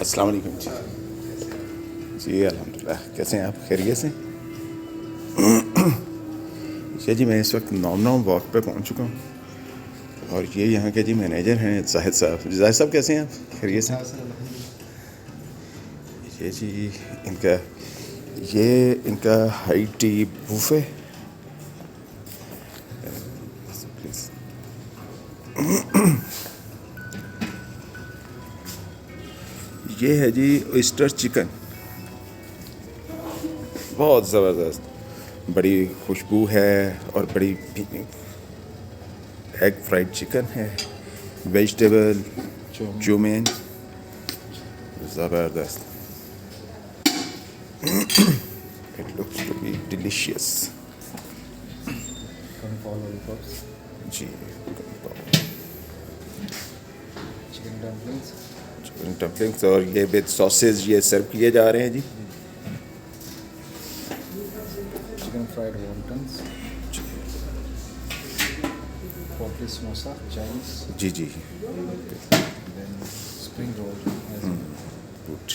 अस्सलाम वालेकुम जी। जी अल्हम्दुलिल्लाह, कैसे हैं आप? खैरियत से? ये जी मैं इस वक्त नॉम वॉक पे पहुंच चुका हूँ और ये यहाँ के जी मैनेजर हैं जाहिद साहब। जाहिद साहब कैसे हैं आप? खैरियत से? ये जी इनका इनका हाई टी बूफे। ये है जी ऑयस्टर चिकन, बहुत ज़बरदस्त, बड़ी खुशबू है और बड़ी एग फ्राइड चिकन है, वेजिटेबल चूमेन, ज़बरदस्त। It looks to be delicious जी। चिकन डम्पलिंग्स और ये विद सॉसेज ये सर्व किए जा रहे हैं जी। चिकन फ्राइड वॉन्टन्स, पोटली समोसा, चाइनीज, जी जी देन स्प्रिंग रोल। गुड।